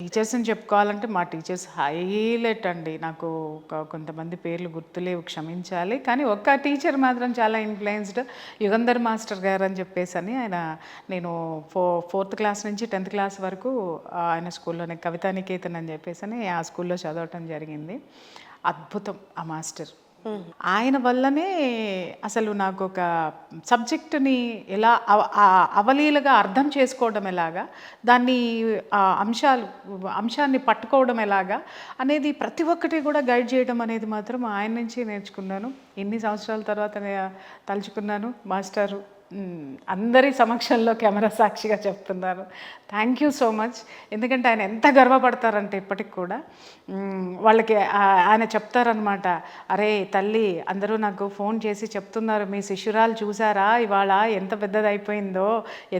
టీచర్స్ని చెప్పుకోవాలంటే మా teachers highlight అండి. నాకు కొంతమంది పేర్లు గుర్తులేవు, క్షమించాలి. కానీ ఒక్క టీచర్ మాత్రం చాలా ఇన్‌ఫ్లుయెన్స్‌డ్, యుగంధర్ మాస్టర్ గారు అని చెప్పేసని. ఆయన నేను ఫోర్త్ క్లాస్ నుంచి 10th క్లాస్ వరకు ఆయన స్కూల్లోనే కవితా నికేతన్ అని చెప్పేసని ఆ స్కూల్లో చదవటం జరిగింది. అద్భుతం ఆ మాస్టర్. ఆయన వల్లనే అసలు నాకు ఒక సబ్జెక్టుని ఎలా అవలీలగా అర్థం చేసుకోవడం ఎలాగా, దాన్ని అంశాన్ని పట్టుకోవడం ఎలాగా అనేది ప్రతి ఒక్కటి కూడా గైడ్ చేయడం అనేది మాత్రం ఆయన నుంచి నేర్చుకున్నాను. ఇన్ని సంవత్సరాల తర్వాత తలుచుకున్నాను మాస్టారు. అందరి సమక్షంలో కెమెరా సాక్షిగా చెప్తున్నాను, థ్యాంక్ యూ సో మచ్. ఎందుకంటే ఆయన ఎంత గర్వపడతారంటే ఇప్పటికి కూడా వాళ్ళకి ఆయన చెప్తారనమాట, అరే తల్లి అందరూ నాకు ఫోన్ చేసి చెప్తున్నారు, మీ శిష్యురాలు చూసారా ఇవాళ ఎంత పెద్దదైపోయిందో,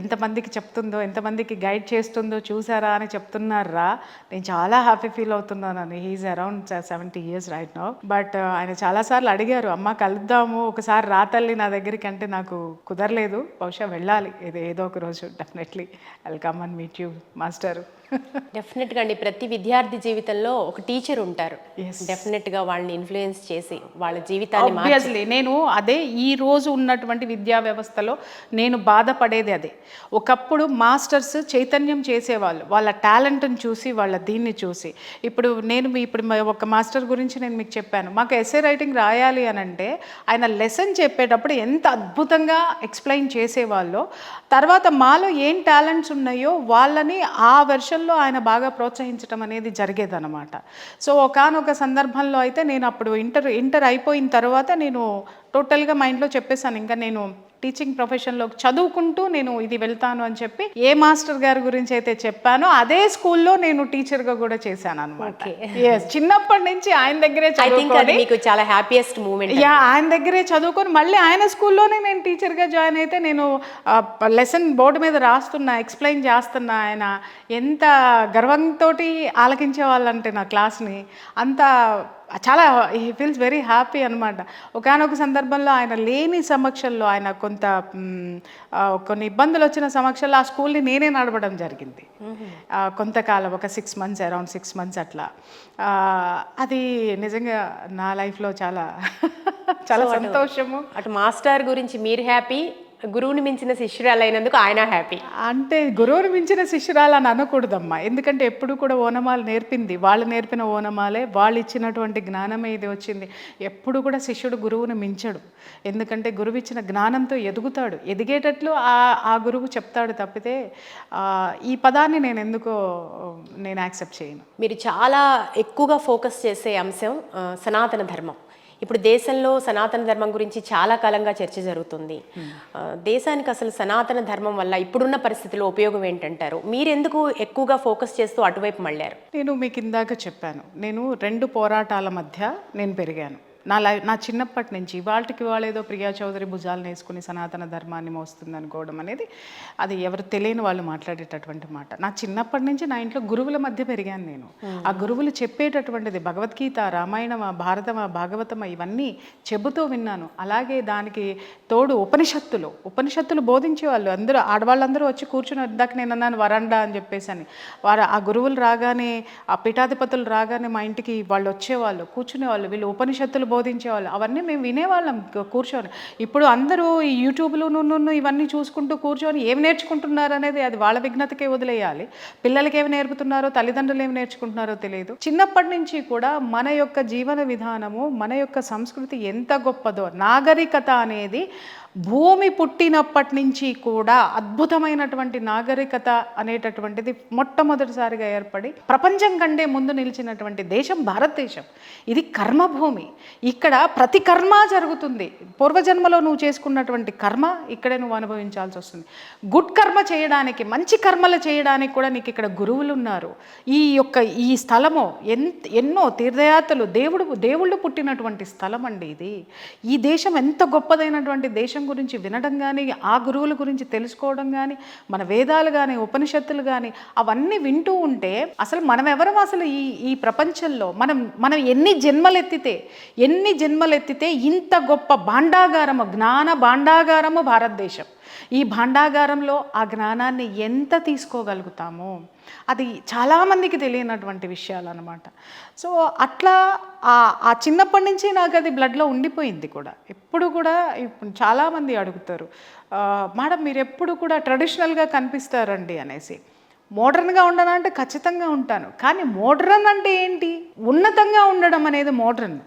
ఎంతమందికి చెప్తుందో, ఎంతమందికి గైడ్ చేస్తుందో చూసారా అని చెప్తున్నారా. నేను చాలా హ్యాపీ ఫీల్ అవుతున్నాను. He's around 70 years right now. But ఆయన చాలాసార్లు అడిగారు, అమ్మ కలుద్దాము ఒకసారి రా తల్లి నా దగ్గరికి, అంటే నాకు కుదరలేదు. బహుశా వెళ్ళాలి ఏదో ఒక రోజు. Definitely I will come and meet you master. డెఫినెట్గా అండి, ప్రతి విద్యార్థి జీవితంలో ఒక టీచర్ ఉంటారు. డెఫినెట్గా వాళ్ళని ఇన్ఫ్లుయెన్స్ చేసి వాళ్ళ జీవితాన్ని ఆబ్వియస్లీ నేను అదే ఈ రోజు ఉన్నటువంటి విద్యా వ్యవస్థలో నేను బాధపడేది అదే. ఒకప్పుడు మాస్టర్స్ చైతన్యం చేసేవాళ్ళు, వాళ్ళ టాలెంట్ని చూసి, వాళ్ళ దీన్ని చూసి. ఇప్పుడు ఒక మాస్టర్ గురించి నేను మీకు చెప్పాను, మాకు ఎస్సే రైటింగ్ రాయాలి అని అంటే ఆయన లెసన్ చెప్పేటప్పుడు ఎంత అద్భుతంగా ఎక్స్ప్లెయిన్ చేసేవాళ్ళో, తర్వాత మాలో ఏం టాలెంట్స్ ఉన్నాయో వాళ్ళని ఆ వెర్షన్లో ఆయన బాగా ప్రోత్సహించడం అనేది జరిగేదన్నమాట. సో ఒకానొక సందర్భంలో అయితే నేను అప్పుడు ఇంటర్ అయిపోయిన తర్వాత నేను టోటల్గా మైండ్లో చెప్పేశాను, ఇంకా నేను టీచింగ్ ప్రొఫెషన్లో చదువుకుంటూ నేను ఇది వెళ్తాను అని చెప్పి ఏ మాస్టర్ గారి గురించి అయితే చెప్పానో అదే స్కూల్లో నేను టీచర్గా కూడా చేశాను అనమాట. చిన్నప్పటి నుంచి ఆయన దగ్గరే చదువుకొని, మీకు చాలా హ్యాపీయెస్ట్ మూమెంట్. ఆయన దగ్గరే చదువుకొని మళ్ళీ ఆయన స్కూల్లోనే నేను టీచర్గా జాయిన్ అయితే నేను లెసన్ బోర్డు మీద రాస్తున్నా, ఎక్స్ప్లెయిన్ చేస్తున్నా. ఆయన ఎంత గర్వంతో ఆలకించే వాళ్ళంటే నా క్లాస్ని, అంత చాలా హీ ఫీల్స్ వెరీ హ్యాపీ అనమాట. ఒకానొక సందర్భంలో ఆయన లేని సమక్షంలో, ఆయన కొన్ని ఇబ్బందులు వచ్చిన సమక్షంలో ఆ స్కూల్ని నేనే నడపడం జరిగింది కొంతకాలం, ఒక 6 months, అరౌండ్ 6 months అట్లా. అది నిజంగా నా లైఫ్లో చాలా చాలా సంతోషము. అటు మాస్టర్ గురించి మీరు హ్యాపీ, గురువుని మించిన శిష్యురాలు అయినందుకు ఆయన హ్యాపీ. అంటే గురువుని మించిన శిష్యురాలు అని అనకూడదమ్మా, ఎందుకంటే ఎప్పుడు కూడా ఓనమాలు నేర్పింది, వాళ్ళు నేర్పిన ఓనమాలే, వాళ్ళు ఇచ్చినటువంటి జ్ఞానమే ఇది వచ్చింది. ఎప్పుడు కూడా శిష్యుడు గురువుని మించడు, ఎందుకంటే గురువు ఇచ్చిన జ్ఞానంతో ఎదుగుతాడు, ఎదిగేటట్లు ఆ గురువు చెప్తాడు తప్పితే ఈ పదాన్ని నేను ఎందుకో యాక్సెప్ట్ చేయను. మీరు చాలా ఎక్కువగా ఫోకస్ చేసే అంశం సనాతన ధర్మం. ఇప్పుడు దేశంలో సనాతన ధర్మం గురించి చాలా కాలంగా చర్చ జరుగుతుంది. దేశానికి అసలు సనాతన ధర్మం వల్ల ఇప్పుడున్న పరిస్థితుల్లో ఉపయోగం ఏంటంటారు? మీరెందుకు ఎక్కువగా ఫోకస్ చేస్తూ అటువైపు మళ్ళారు? నేను మీకు ఇందాక చెప్పాను, నేను 2 పోరాటాల మధ్య నేను పెరిగాను. నా చిన్నప్పటి నుంచి ఇవాళకి ఏదో ప్రియా చౌదరి భుజాలను వేసుకుని సనాతన ధర్మాన్ని మోస్తుంది అనుకోవడం అనేది అది ఎవరు తెలియని వాళ్ళు మాట్లాడేటటువంటి మాట. నా చిన్నప్పటి నుంచి నా ఇంట్లో గురువుల మధ్య పెరిగాను నేను. ఆ గురువులు చెప్పేటటువంటిది భగవద్గీత, రామాయణమా, భారతమా, భాగవతమా ఇవన్నీ చెబుతూ విన్నాను. అలాగే దానికి తోడు ఉపనిషత్తులు బోధించేవాళ్ళు. ఆడవాళ్ళందరూ వచ్చి కూర్చుని, ఇందాక నేను అన్నాను వరండా అని చెప్పేసి అని, ఆ గురువులు రాగానే, ఆ పీఠాధిపతులు రాగానే మా ఇంటికి వాళ్ళు వచ్చేవాళ్ళు, కూర్చునేవాళ్ళు, వీళ్ళు ఉపనిషత్తులు బోధించేవాళ్ళు. అవన్నీ మేము వినేవాళ్ళం కూర్చొని. ఇప్పుడు అందరూ ఈ యూట్యూబ్లు ఇవన్నీ చూసుకుంటూ కూర్చొని ఏమి నేర్చుకుంటున్నారు అనేది అది వాళ్ళ విఘ్నతకే వదిలేయాలి. పిల్లలకి ఏమి నేర్పుతున్నారో, తల్లిదండ్రులు ఏమి నేర్చుకుంటున్నారో తెలియదు. చిన్నప్పటి నుంచి కూడా మన యొక్క జీవన విధానము, మన యొక్క సంస్కృతి ఎంత గొప్పదో, నాగరికత అనేది భూమి పుట్టినప్పటి నుంచి కూడా అద్భుతమైనటువంటి నాగరికత అనేటటువంటిది మొట్టమొదటిసారిగా ఏర్పడి ప్రపంచం కంటే ముందు నిలిచినటువంటి దేశం భారతదేశం. ఇది కర్మభూమి. ఇక్కడ ప్రతి కర్మ జరుగుతుంది. పూర్వజన్మలో నువ్వు చేసుకున్నటువంటి కర్మ ఇక్కడే నువ్వు అనుభవించాల్సి వస్తుంది. గుడ్ కర్మ చేయడానికి, మంచి కర్మలు చేయడానికి కూడా నీకు ఇక్కడ గురువులు ఉన్నారు. ఈ స్థలము ఎన్నో తీర్థయాత్రలు, దేవుళ్ళు పుట్టినటువంటి స్థలం అండి ఇది. ఈ దేశం ఎంత గొప్పదైనటువంటి దేశం గురించి వినడం కానీ, ఆ గురువుల గురించి తెలుసుకోవడం కానీ, మన వేదాలు కానీ, ఉపనిషత్తులు కానీ అవన్నీ వింటూ ఉంటే అసలు మనం ఎవరం? అసలు ఈ ప్రపంచంలో మనం ఎన్ని జన్మలెత్తితే ఇంత గొప్ప భాండాగారము, జ్ఞాన భాండాగారము భారతదేశం. ఈ భాండాగారంలో ఆ జ్ఞానాన్ని ఎంత తీసుకోగలుగుతామో, అది చాలామందికి తెలియనటువంటి విషయాలు అనమాట. సో అట్లా ఆ చిన్నప్పటి నుంచి నాకు అది బ్లడ్లో ఉండిపోయింది కూడా. ఎప్పుడు కూడా ఇప్పుడు చాలామంది అడుగుతారు, మేడం మీరు ఎప్పుడు కూడా ట్రెడిషనల్గా కనిపిస్తారండి అనేసి. మోడర్న్గా ఉండనా అంటే ఖచ్చితంగా ఉంటాను. కానీ మోడ్రన్ అంటే ఏంటి? ఉన్నతంగా ఉండడం అనేది మోడ్రన్.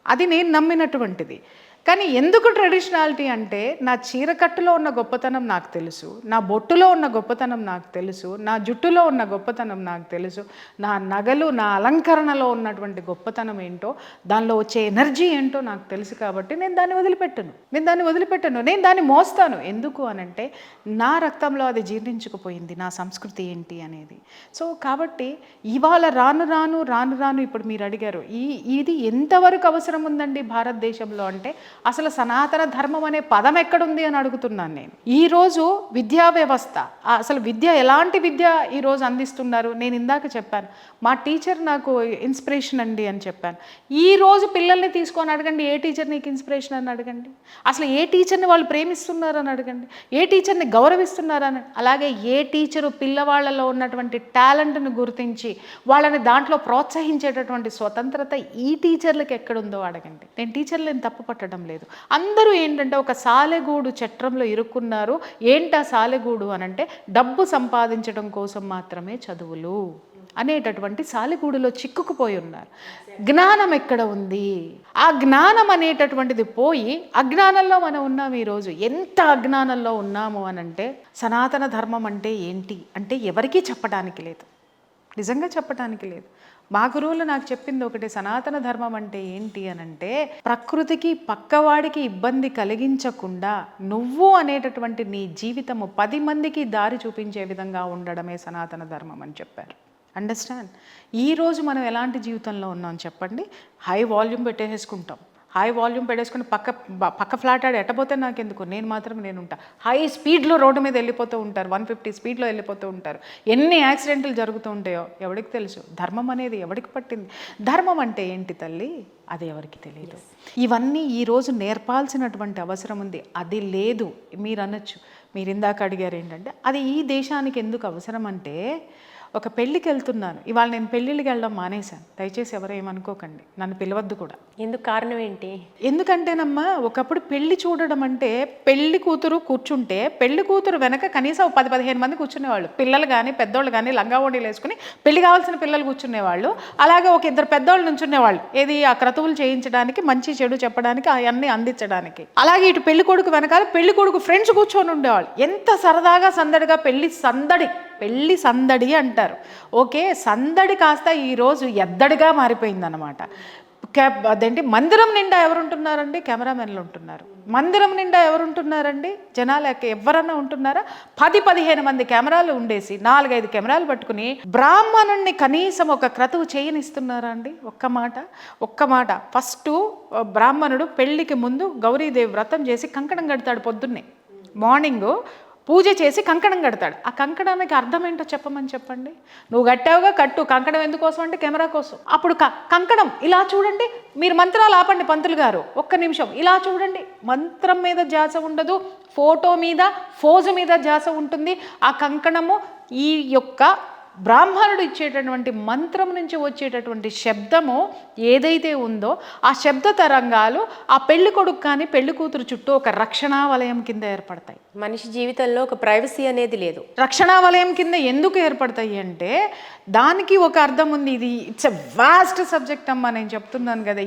అది నేను నమ్మినటువంటిది. కానీ ఎందుకు ట్రెడిషనాలిటీ అంటే నా చీరకట్టులో ఉన్న గొప్పతనం నాకు తెలుసు, నా బొట్టులో ఉన్న గొప్పతనం నాకు తెలుసు, నా జుట్టులో ఉన్న గొప్పతనం నాకు తెలుసు, నా నగలు నా అలంకరణలో ఉన్నటువంటి గొప్పతనం ఏంటో, దానిలో వచ్చే ఎనర్జీ ఏంటో నాకు తెలుసు. కాబట్టి నేను దాన్ని వదిలిపెట్టను, నేను దాన్ని మోస్తాను. ఎందుకు అనంటే నా రక్తంలో అది జీర్ణించుకుపోయింది, నా సంస్కృతి ఏంటి అనేది. సో కాబట్టి ఇవాళ రాను రాను ఇప్పుడు మీరు అడిగారు ఇది ఎంతవరకు అవసరం ఉందండి భారతదేశంలో అంటే, అసలు సనాతన ధర్మం అనే పదం ఎక్కడుంది అని అడుగుతున్నాను నేను. ఈరోజు విద్యా వ్యవస్థ, అసలు విద్య ఎలాంటి విద్య ఈరోజు అందిస్తున్నారు? నేను ఇందాక చెప్పాను, మా టీచర్ నాకు ఇన్స్పిరేషన్ అండి అని చెప్పాను. ఈరోజు పిల్లల్ని తీసుకొని అడగండి, ఏ టీచర్ నీకు ఇన్స్పిరేషన్ అని అడగండి. అసలు ఏ టీచర్ని వాళ్ళు ప్రేమిస్తున్నారని అడగండి, ఏ టీచర్ని గౌరవిస్తున్నారని. అలాగే ఏ టీచరు పిల్లవాళ్ళలో ఉన్నటువంటి టాలెంట్ను గుర్తించి వాళ్ళని దాంట్లో ప్రోత్సహించేటటువంటి స్వతంత్రత ఈ టీచర్లకు ఎక్కడుందో అడగండి. నేను టీచర్లను తప్పు పట్టడం లేదు. అందరూ ఏంటంటే ఒక సాలెగూడు చట్రంలో ఇరుక్కున్నారు. ఏంటా సాలెగూడు అనంటే డబ్బు సంపాదించడం కోసం మాత్రమే చదువులు అనేటటువంటి సాలెగూడులో చిక్కుకుపోయి ఉన్నారు. జ్ఞానం ఎక్కడ ఉంది? ఆ జ్ఞానం అనేటటువంటిది పోయి అజ్ఞానంలో మనం ఉన్నాము. ఈరోజు ఎంత అజ్ఞానంలో ఉన్నాము అనంటే సనాతన ధర్మం అంటే ఏంటి అంటే ఎవరికీ చెప్పడానికి లేదు, నిజంగా చెప్పడానికి లేదు. మా గురువులు నాకు చెప్పింది ఒకటి, సనాతన ధర్మం అంటే ఏంటి అనంటే ప్రకృతికి పక్కవాడికి ఇబ్బంది కలిగించకుండా నువ్వు అనేటటువంటి నీ జీవితము 10 మందికి దారి చూపించే విధంగా ఉండడమే సనాతన ధర్మం అని చెప్పారు. అండర్స్టాండ్? ఈరోజు మనం ఎలాంటి జీవితంలో ఉన్నాం చెప్పండి? హై వాల్యూమ్ పెట్టేసుకుంటాం, హై వాల్యూమ్ పెట్టేసుకుని పక్క ఫ్లాట్ ఆడి ఎట్టపోతే నాకెందుకు, నేను ఉంటా. హై స్పీడ్లో రోడ్డు మీద వెళ్ళిపోతూ ఉంటారు, 150 స్పీడ్లో వెళ్ళిపోతూ ఉంటారు. ఎన్ని యాక్సిడెంట్లు జరుగుతూ ఉంటాయో ఎవరికి తెలుసు? ధర్మం అనేది ఎవరికి పట్టింది? ధర్మం అంటే ఏంటి తల్లి? అది ఎవరికి తెలియదు. ఇవన్నీ ఈరోజు నేర్పాల్సినటువంటి అవసరం ఉంది. అది లేదు. మీరు అనొచ్చు, మీరు ఇందాక అడిగారు ఏంటంటే అది ఈ దేశానికి ఎందుకు అవసరం అంటే, ఒక పెళ్ళికి వెళ్తున్నాను, ఇవాళ నేను పెళ్ళిళ్ళకి వెళ్ళడం మానేశాను. దయచేసి ఎవరు ఏమనుకోకండి, నన్ను పిలవద్దు కూడా. ఎందుకు? కారణం ఏంటి? ఎందుకంటేనమ్మా ఒకప్పుడు పెళ్లి చూడడం అంటే పెళ్లి కూతురు కూర్చుంటే పెళ్లి కూతురు వెనక కనీసం 10-15 మంది కూర్చునేవాళ్ళు. పిల్లలు కానీ పెద్దోళ్ళు కానీ లంగా ఓణీలు వేసుకుని పెళ్లి కావాల్సిన పిల్లలు కూర్చునేవాళ్ళు. అలాగే ఒక 2 పెద్దోళ్ళు నుంచునేవాళ్ళు, ఏది ఆ క్రతువులు చేయించడానికి, మంచి చెడు చెప్పడానికి, అవన్నీ అందించడానికి. అలాగే ఇటు పెళ్లి కొడుకు వెనకాల పెళ్లి కొడుకు ఫ్రెండ్స్ కూర్చొని ఉండేవాళ్ళు. ఎంత సరదాగా సందడిగా పెళ్లి సందడి అంటారు. ఓకే, సందడి కాస్త ఈరోజు ఎద్దడిగా మారిపోయిందన్నమాట. అదేంటి, మందిరం నిండా ఎవరుంటున్నారండి? కెమెరామెన్లు ఉంటున్నారు. మందిరం నిండా ఎవరుంటున్నారండి? జనాలు ఎవరన్నా ఉంటున్నారా? 10-15 మంది కెమెరాలు ఉండేసి 4-5 కెమెరాలు పట్టుకుని బ్రాహ్మణుణ్ణి కనీసం ఒక క్రతువు చేయనిస్తున్నారా అండి? ఒక్క మాట. ఫస్ట్ బ్రాహ్మణుడు పెళ్లికి ముందు గౌరీదేవి వ్రతం చేసి కంకణం కడతాడు. పొద్దున్నే మార్నింగ్ పూజ చేసి కంకణం కడతాడు. ఆ కంకణానికి అర్థం ఏంటో చెప్పండి. నువ్వు కట్టావుగా, కట్టు. కంకణం ఎందుకోసం అంటే కెమెరా కోసం. అప్పుడు కంకణం ఇలా చూడండి, మీరు మంత్రాలు ఆపండి పంతులు గారు, ఒక్క నిమిషం ఇలా చూడండి. మంత్రం మీద ధ్యాస ఉండదు, ఫోటో మీద ఫోజు మీద ధ్యాస ఉంటుంది. ఆ కంకణము ఈ యొక్క బ్రాహ్మణుడు ఇచ్చేటటువంటి మంత్రం నుంచి వచ్చేటటువంటి శబ్దము ఏదైతే ఉందో ఆ శబ్ద తరంగాలు ఆ పెళ్లి కొడుకు కానీ పెళ్లి కూతురు చుట్టూ ఒక రక్షణా వలయం కింద ఏర్పడతాయి. మనిషి జీవితంలో ఒక ప్రైవసీ అనేది లేదు. రక్షణా వలయం కింద ఎందుకు ఏర్పడతాయి అంటే దానికి ఒక అర్థం ఉంది. ఇట్స్ ఎ వాస్ట్ సబ్జెక్ట్ అమ్మా, నేను చెప్తున్నాను కదా.